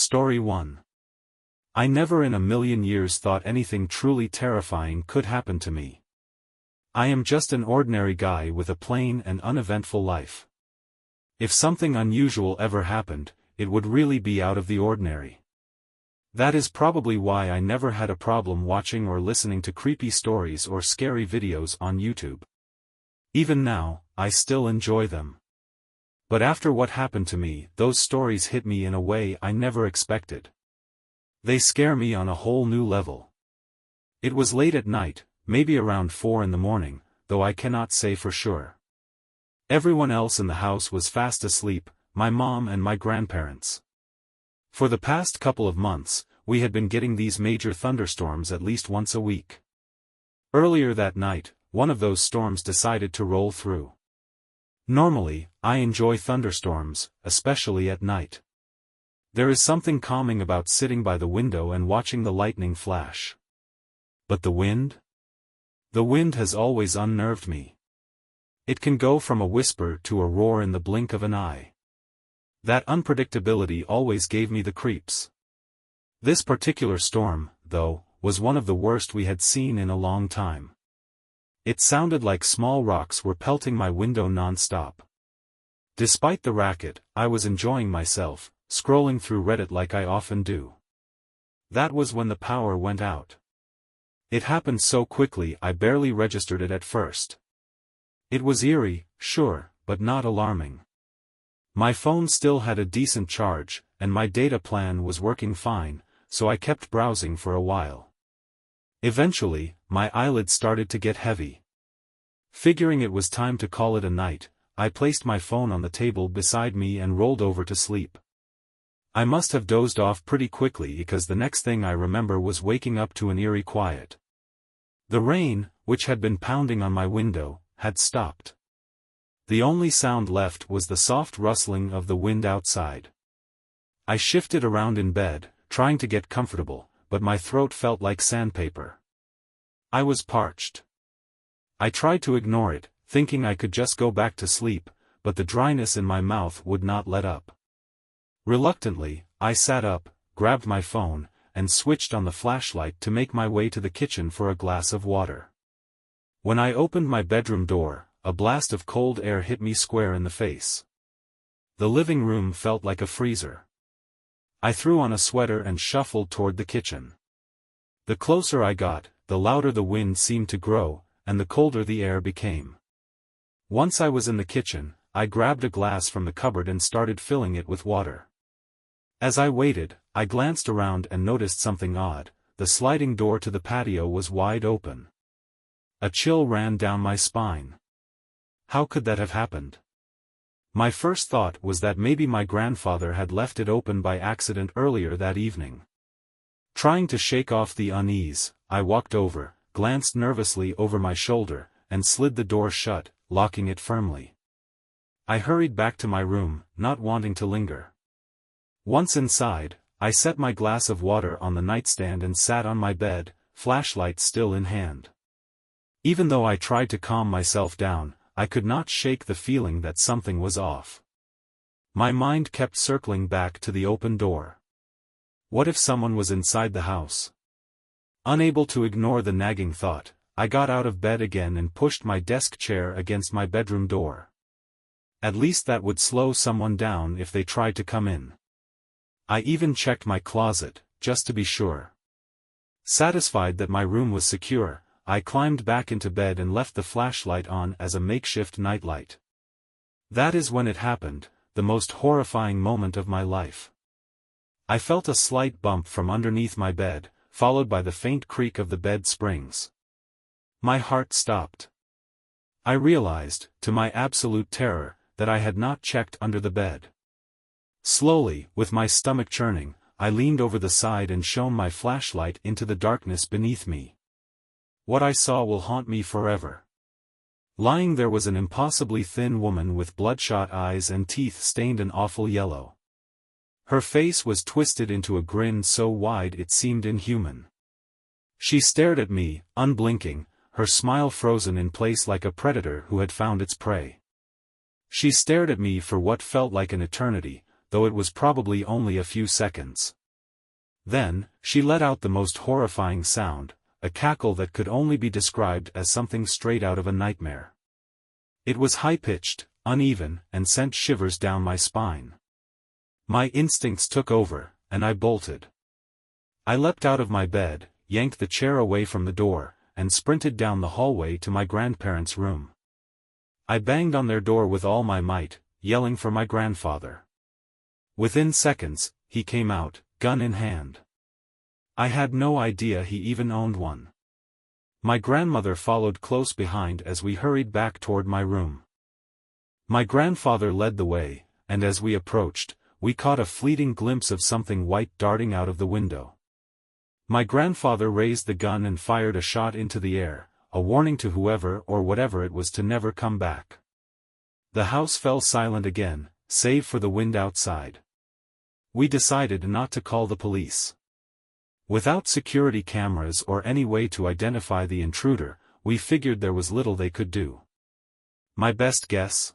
Story 1. I never in a million years thought anything truly terrifying could happen to me. I am just an ordinary guy with a plain and uneventful life. If something unusual ever happened, it would really be out of the ordinary. That is probably why I never had a problem watching or listening to creepy stories or scary videos on YouTube. Even now, I still enjoy them. But after what happened to me, those stories hit me in a way I never expected. They scare me on a whole new level. It was late at night, maybe around 4 in the morning, though I cannot say for sure. Everyone else in the house was fast asleep, my mom and my grandparents. For the past couple of months, we had been getting these major thunderstorms at least once a week. Earlier that night, one of those storms decided to roll through. Normally, I enjoy thunderstorms, especially at night. There is something calming about sitting by the window and watching the lightning flash. But the wind? The wind has always unnerved me. It can go from a whisper to a roar in the blink of an eye. That unpredictability always gave me the creeps. This particular storm, though, was one of the worst we had seen in a long time. It sounded like small rocks were pelting my window non-stop. Despite the racket, I was enjoying myself, scrolling through Reddit like I often do. That was when the power went out. It happened so quickly I barely registered it at first. It was eerie, sure, but not alarming. My phone still had a decent charge, and my data plan was working fine, so I kept browsing for a while. Eventually, my eyelids started to get heavy. Figuring it was time to call it a night, I placed my phone on the table beside me and rolled over to sleep. I must have dozed off pretty quickly because the next thing I remember was waking up to an eerie quiet. The rain, which had been pounding on my window, had stopped. The only sound left was the soft rustling of the wind outside. I shifted around in bed, trying to get comfortable, but my throat felt like sandpaper. I was parched. I tried to ignore it, thinking I could just go back to sleep, but the dryness in my mouth would not let up. Reluctantly, I sat up, grabbed my phone, and switched on the flashlight to make my way to the kitchen for a glass of water. When I opened my bedroom door, a blast of cold air hit me square in the face. The living room felt like a freezer. I threw on a sweater and shuffled toward the kitchen. The closer I got, the louder the wind seemed to grow, and the colder the air became. Once I was in the kitchen, I grabbed a glass from the cupboard and started filling it with water. As I waited, I glanced around and noticed something odd. The sliding door to the patio was wide open. A chill ran down my spine. How could that have happened? My first thought was that maybe my grandfather had left it open by accident earlier that evening. Trying to shake off the unease, I walked over, glanced nervously over my shoulder, and slid the door shut, locking it firmly. I hurried back to my room, not wanting to linger. Once inside, I set my glass of water on the nightstand and sat on my bed, flashlight still in hand. Even though I tried to calm myself down, I could not shake the feeling that something was off. My mind kept circling back to the open door. What if someone was inside the house? Unable to ignore the nagging thought, I got out of bed again and pushed my desk chair against my bedroom door. At least that would slow someone down if they tried to come in. I even checked my closet, just to be sure. Satisfied that my room was secure, I climbed back into bed and left the flashlight on as a makeshift nightlight. That is when it happened, the most horrifying moment of my life. I felt a slight bump from underneath my bed, followed by the faint creak of the bed springs. My heart stopped. I realized, to my absolute terror, that I had not checked under the bed. Slowly, with my stomach churning, I leaned over the side and shone my flashlight into the darkness beneath me. What I saw will haunt me forever. Lying there was an impossibly thin woman with bloodshot eyes and teeth stained an awful yellow. Her face was twisted into a grin so wide it seemed inhuman. She stared at me, unblinking, her smile frozen in place like a predator who had found its prey. She stared at me for what felt like an eternity, though it was probably only a few seconds. Then, she let out the most horrifying sound, a cackle that could only be described as something straight out of a nightmare. It was high-pitched, uneven, and sent shivers down my spine. My instincts took over, and I bolted. I leapt out of my bed, yanked the chair away from the door, and sprinted down the hallway to my grandparents' room. I banged on their door with all my might, yelling for my grandfather. Within seconds, he came out, gun in hand. I had no idea he even owned one. My grandmother followed close behind as we hurried back toward my room. My grandfather led the way, and as we approached, we caught a fleeting glimpse of something white darting out of the window. My grandfather raised the gun and fired a shot into the air, a warning to whoever or whatever it was to never come back. The house fell silent again, save for the wind outside. We decided not to call the police. Without security cameras or any way to identify the intruder, we figured there was little they could do. My best guess?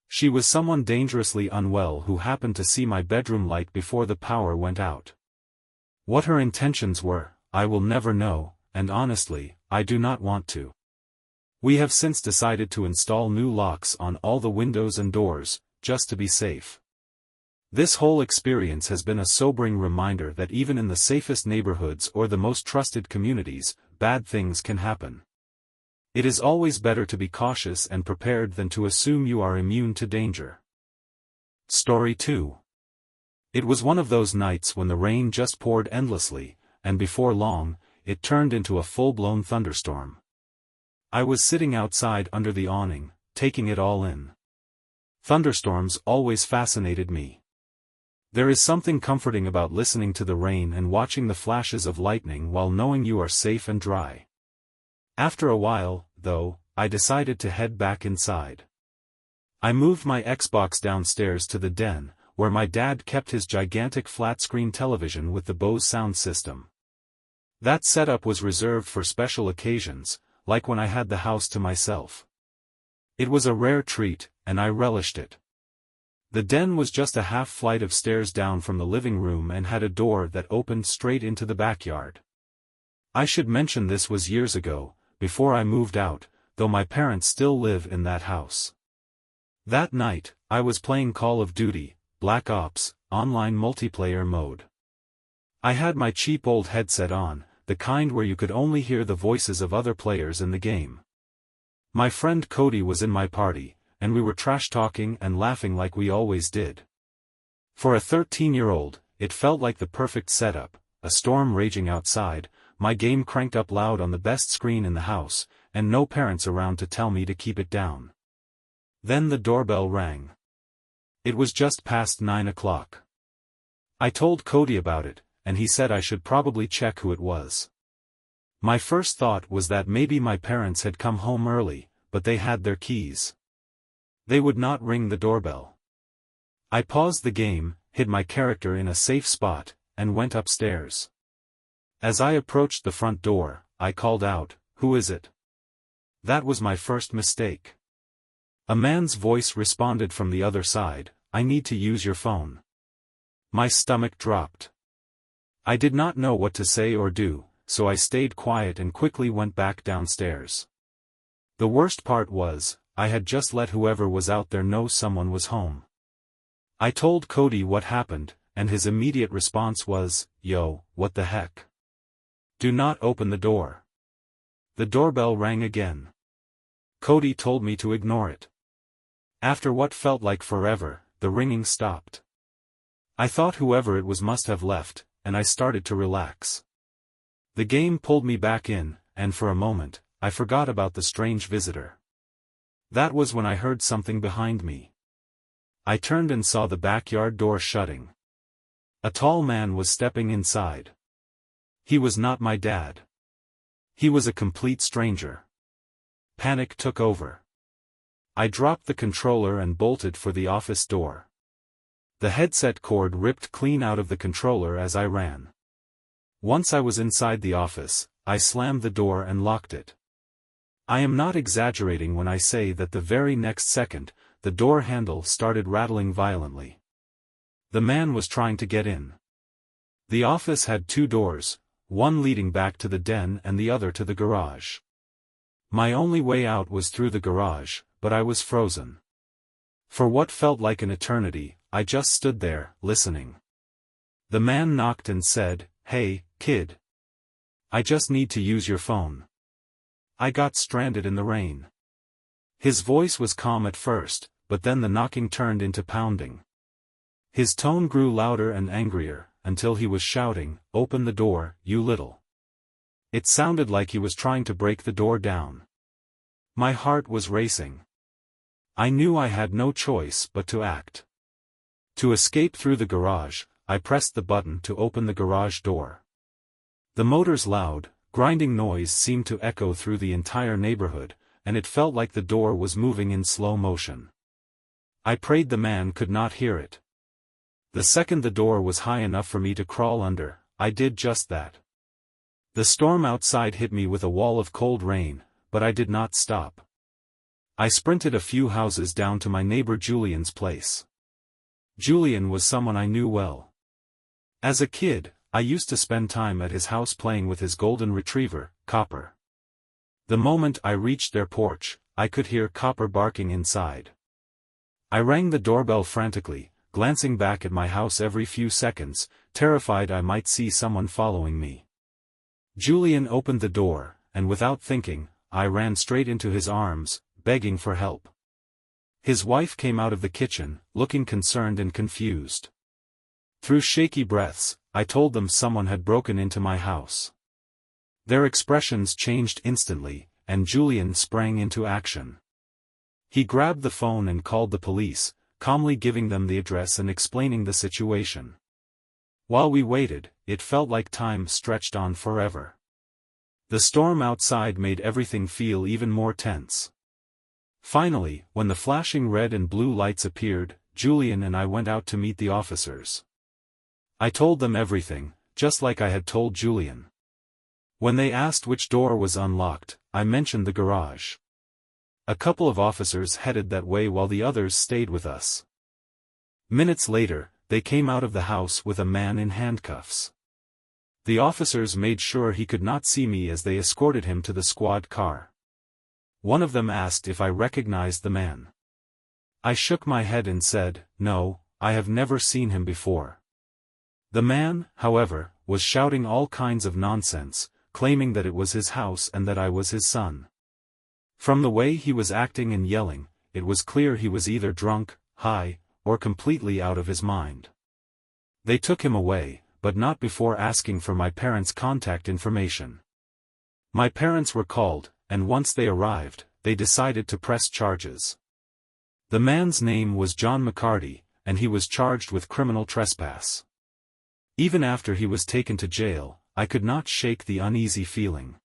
She was someone dangerously unwell who happened to see my bedroom light before the power went out. What her intentions were, I will never know, and honestly, I do not want to. We have since decided to install new locks on all the windows and doors, just to be safe. This whole experience has been a sobering reminder that even in the safest neighborhoods or the most trusted communities, bad things can happen. It is always better to be cautious and prepared than to assume you are immune to danger. Story 2. It was one of those nights when the rain just poured endlessly, and before long, it turned into a full-blown thunderstorm. I was sitting outside under the awning, taking it all in. Thunderstorms always fascinated me. There is something comforting about listening to the rain and watching the flashes of lightning while knowing you are safe and dry. After a while, though, I decided to head back inside. I moved my Xbox downstairs to the den, where my dad kept his gigantic flat-screen television with the Bose sound system. That setup was reserved for special occasions, like when I had the house to myself. It was a rare treat, and I relished it. The den was just a half flight of stairs down from the living room and had a door that opened straight into the backyard. I should mention this was years ago, before I moved out, though my parents still live in that house. That night, I was playing Call of Duty, Black Ops, online multiplayer mode. I had my cheap old headset on, the kind where you could only hear the voices of other players in the game. My friend Cody was in my party, and we were trash-talking and laughing like we always did. For a 13-year-old, it felt like the perfect setup, a storm raging outside, my game cranked up loud on the best screen in the house, and no parents around to tell me to keep it down. Then the doorbell rang. It was just past 9 o'clock. I told Cody about it, and he said I should probably check who it was. My first thought was that maybe my parents had come home early, but they had their keys. They would not ring the doorbell. I paused the game, hid my character in a safe spot, and went upstairs. As I approached the front door, I called out, "Who is it?" That was my first mistake. A man's voice responded from the other side, "I need to use your phone." My stomach dropped. I did not know what to say or do, so I stayed quiet and quickly went back downstairs. The worst part was, I had just let whoever was out there know someone was home. I told Cody what happened, and his immediate response was, "Yo, what the heck? Do not open the door." The doorbell rang again. Cody told me to ignore it. After what felt like forever, the ringing stopped. I thought whoever it was must have left, and I started to relax. The game pulled me back in, and for a moment, I forgot about the strange visitor. That was when I heard something behind me. I turned and saw the backyard door shutting. A tall man was stepping inside. He was not my dad. He was a complete stranger. Panic took over. I dropped the controller and bolted for the office door. The headset cord ripped clean out of the controller as I ran. Once I was inside the office, I slammed the door and locked it. I am not exaggerating when I say that the very next second, the door handle started rattling violently. The man was trying to get in. The office had two doors, one leading back to the den and the other to the garage. My only way out was through the garage, but I was frozen. For what felt like an eternity, I just stood there, listening. The man knocked and said, "Hey, kid. I just need to use your phone. I got stranded in the rain." His voice was calm at first, but then the knocking turned into pounding. His tone grew louder and angrier, until he was shouting, "Open the door, you little." It sounded like he was trying to break the door down. My heart was racing. I knew I had no choice but to act. To escape through the garage, I pressed the button to open the garage door. The motor's loud, grinding noise seemed to echo through the entire neighborhood, and it felt like the door was moving in slow motion. I prayed the man could not hear it. The second the door was high enough for me to crawl under, I did just that. The storm outside hit me with a wall of cold rain, but I did not stop. I sprinted a few houses down to my neighbor Julian's place. Julian was someone I knew well. As a kid, I used to spend time at his house playing with his golden retriever, Copper. The moment I reached their porch, I could hear Copper barking inside. I rang the doorbell frantically, glancing back at my house every few seconds, terrified I might see someone following me. Julian opened the door, and without thinking, I ran straight into his arms, begging for help. His wife came out of the kitchen, looking concerned and confused. Through shaky breaths, I told them someone had broken into my house. Their expressions changed instantly, and Julian sprang into action. He grabbed the phone and called the police, calmly giving them the address and explaining the situation. While we waited, it felt like time stretched on forever. The storm outside made everything feel even more tense. Finally, when the flashing red and blue lights appeared, Julian and I went out to meet the officers. I told them everything, just like I had told Julian. When they asked which door was unlocked, I mentioned the garage. A couple of officers headed that way while the others stayed with us. Minutes later, they came out of the house with a man in handcuffs. The officers made sure he could not see me as they escorted him to the squad car. One of them asked if I recognized the man. I shook my head and said, "No, I have never seen him before." The man, however, was shouting all kinds of nonsense, claiming that it was his house and that I was his son. From the way he was acting and yelling, it was clear he was either drunk, high, or completely out of his mind. They took him away, but not before asking for my parents' contact information. My parents were called, and once they arrived, they decided to press charges. The man's name was John McCarty, and he was charged with criminal trespass. Even after he was taken to jail, I could not shake the uneasy feeling.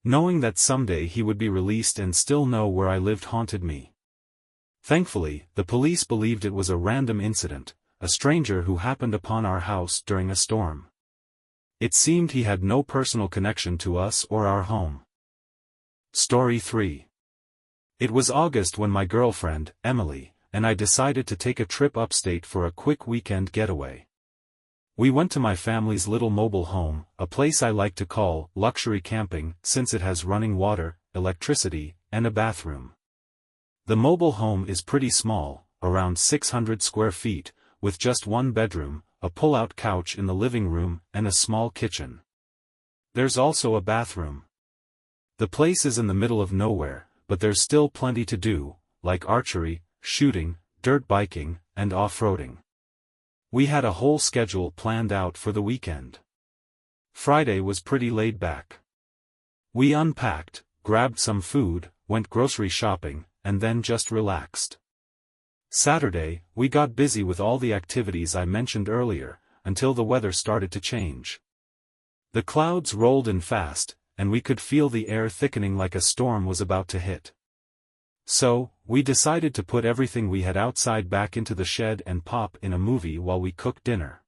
Knowing that someday he would be released and still know where I lived haunted me. Thankfully, the police believed it was a random incident, a stranger who happened upon our house during a storm. It seemed he had no personal connection to us or our home. Story 3. It was August when my girlfriend, Emily, and I decided to take a trip upstate for a quick weekend getaway. We went to my family's little mobile home, a place I like to call luxury camping since it has running water, electricity, and a bathroom. The mobile home is pretty small, around 600 square feet, with just one bedroom, a pull-out couch in the living room, and a small kitchen. There's also a bathroom. The place is in the middle of nowhere, but there's still plenty to do, like archery, shooting, dirt biking, and off-roading. We had a whole schedule planned out for the weekend. Friday was pretty laid back. We unpacked, grabbed some food, went grocery shopping, and then just relaxed. Saturday, we got busy with all the activities I mentioned earlier, until the weather started to change. The clouds rolled in fast, and we could feel the air thickening like a storm was about to hit. So, we decided to put everything we had outside back into the shed and pop in a movie while we cooked dinner.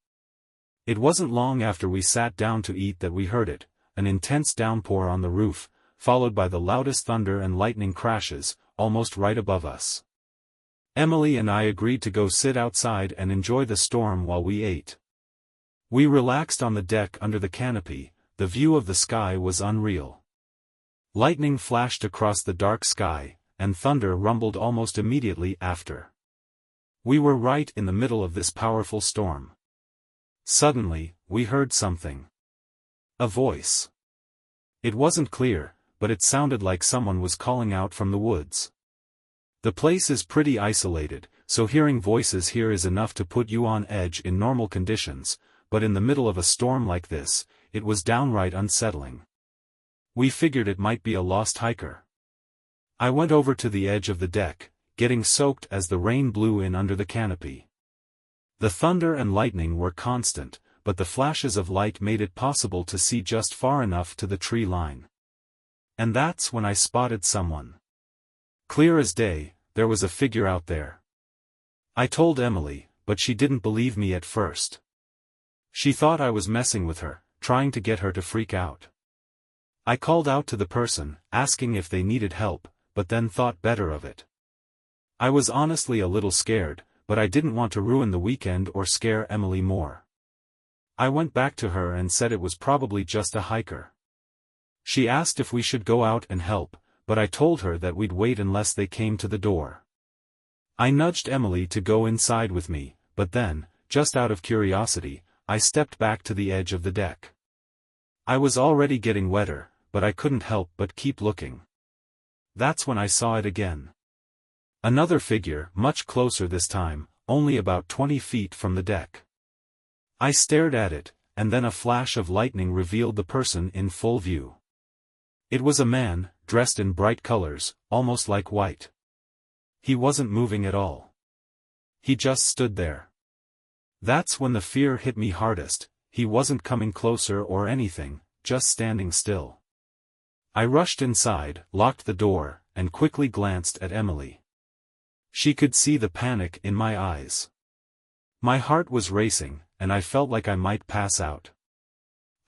It wasn't long after we sat down to eat that we heard it, an intense downpour on the roof, followed by the loudest thunder and lightning crashes, almost right above us. Emily and I agreed to go sit outside and enjoy the storm while we ate. We relaxed on the deck under the canopy. The view of the sky was unreal. Lightning flashed across the dark sky, and thunder rumbled almost immediately after. We were right in the middle of this powerful storm. Suddenly, we heard something. A voice. It wasn't clear, but it sounded like someone was calling out from the woods. The place is pretty isolated, so hearing voices here is enough to put you on edge in normal conditions, but in the middle of a storm like this, it was downright unsettling. We figured it might be a lost hiker. I went over to the edge of the deck, getting soaked as the rain blew in under the canopy. The thunder and lightning were constant, but the flashes of light made it possible to see just far enough to the tree line. And that's when I spotted someone. Clear as day, there was a figure out there. I told Emily, but she didn't believe me at first. She thought I was messing with her, trying to get her to freak out. I called out to the person, asking if they needed help, but then thought better of it. I was honestly a little scared, but I didn't want to ruin the weekend or scare Emily more. I went back to her and said it was probably just a hiker. She asked if we should go out and help, but I told her that we'd wait unless they came to the door. I nudged Emily to go inside with me, but then, just out of curiosity, I stepped back to the edge of the deck. I was already getting wetter, but I couldn't help but keep looking. That's when I saw it again. Another figure, much closer this time, only about 20 feet from the deck. I stared at it, and then a flash of lightning revealed the person in full view. It was a man, dressed in bright colors, almost like white. He wasn't moving at all. He just stood there. That's when the fear hit me hardest. He wasn't coming closer or anything, just standing still. I rushed inside, locked the door, and quickly glanced at Emily. She could see the panic in my eyes. My heart was racing, and I felt like I might pass out.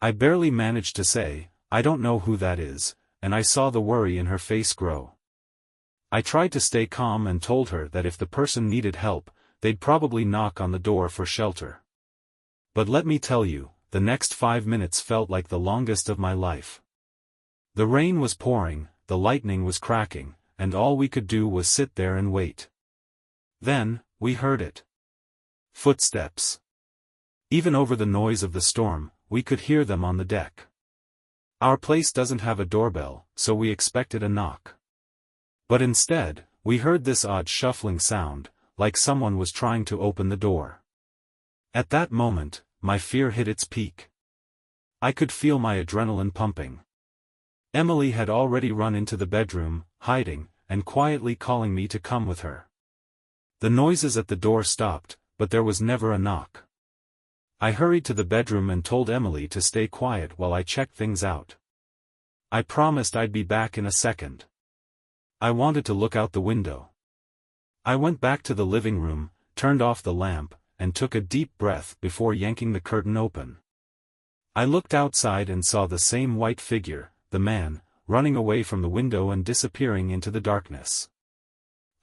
I barely managed to say, "I don't know who that is," and I saw the worry in her face grow. I tried to stay calm and told her that if the person needed help, they'd probably knock on the door for shelter. But let me tell you, the next 5 minutes felt like the longest of my life. The rain was pouring, the lightning was cracking, and all we could do was sit there and wait. Then, we heard it. Footsteps. Even over the noise of the storm, we could hear them on the deck. Our place doesn't have a doorbell, so we expected a knock. But instead, we heard this odd shuffling sound, like someone was trying to open the door. At that moment, my fear hit its peak. I could feel my adrenaline pumping. Emily had already run into the bedroom, hiding, and quietly calling me to come with her. The noises at the door stopped, but there was never a knock. I hurried to the bedroom and told Emily to stay quiet while I checked things out. I promised I'd be back in a second. I wanted to look out the window. I went back to the living room, turned off the lamp, and took a deep breath before yanking the curtain open. I looked outside and saw the same white figure, the man, running away from the window and disappearing into the darkness.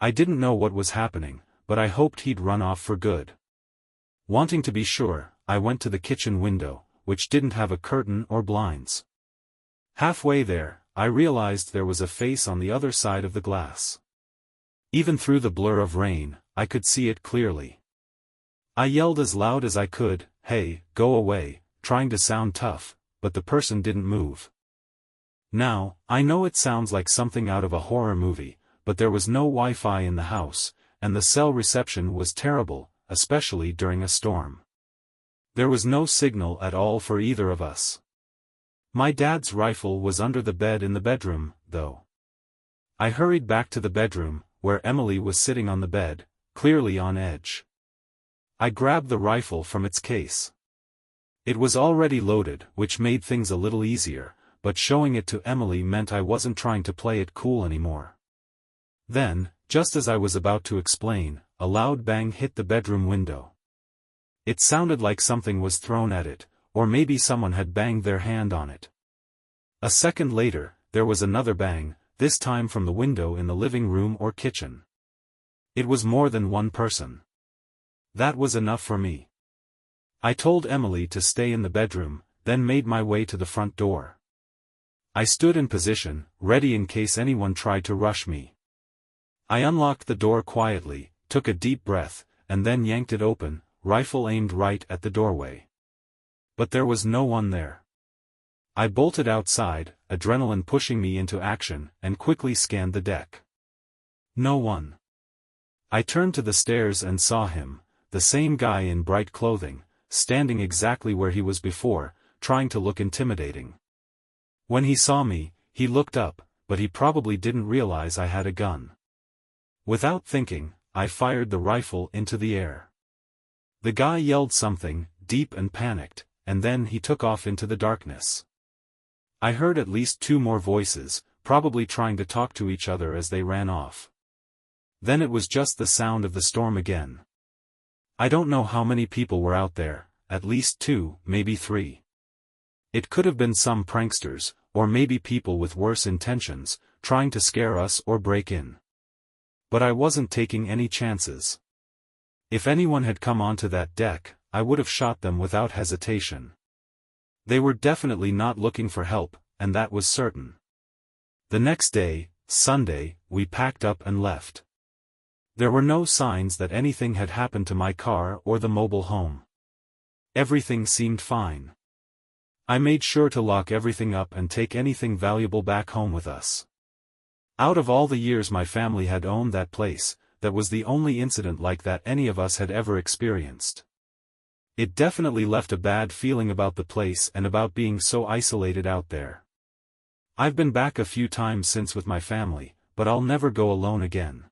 I didn't know what was happening, but I hoped he'd run off for good. Wanting to be sure, I went to the kitchen window, which didn't have a curtain or blinds. Halfway there, I realized there was a face on the other side of the glass. Even through the blur of rain, I could see it clearly. I yelled as loud as I could, "Hey, go away," trying to sound tough, but the person didn't move. Now, I know it sounds like something out of a horror movie, but there was no Wi-Fi in the house, and the cell reception was terrible, especially during a storm. There was no signal at all for either of us. My dad's rifle was under the bed in the bedroom, though. I hurried back to the bedroom, where Emily was sitting on the bed, clearly on edge. I grabbed the rifle from its case. It was already loaded, which made things a little easier, but showing it to Emily meant I wasn't trying to play it cool anymore. Then, just as I was about to explain, a loud bang hit the bedroom window. It sounded like something was thrown at it, or maybe someone had banged their hand on it. A second later, there was another bang, this time from the window in the living room or kitchen. It was more than one person. That was enough for me. I told Emily to stay in the bedroom, then made my way to the front door. I stood in position, ready in case anyone tried to rush me. I unlocked the door quietly, took a deep breath, and then yanked it open, rifle aimed right at the doorway. But there was no one there. I bolted outside, adrenaline pushing me into action, and quickly scanned the deck. No one. I turned to the stairs and saw him, the same guy in bright clothing, standing exactly where he was before, trying to look intimidating. When he saw me, he looked up, but he probably didn't realize I had a gun. Without thinking, I fired the rifle into the air. The guy yelled something, deep and panicked, and then he took off into the darkness. I heard at least 2 more voices, probably trying to talk to each other as they ran off. Then it was just the sound of the storm again. I don't know how many people were out there, at least 2, maybe 3. It could have been some pranksters, or maybe people with worse intentions, trying to scare us or break in. But I wasn't taking any chances. If anyone had come onto that deck, I would have shot them without hesitation. They were definitely not looking for help, and that was certain. The next day, Sunday, we packed up and left. There were no signs that anything had happened to my car or the mobile home. Everything seemed fine. I made sure to lock everything up and take anything valuable back home with us. Out of all the years my family had owned that place, that was the only incident like that any of us had ever experienced. It definitely left a bad feeling about the place and about being so isolated out there. I've been back a few times since with my family, but I'll never go alone again.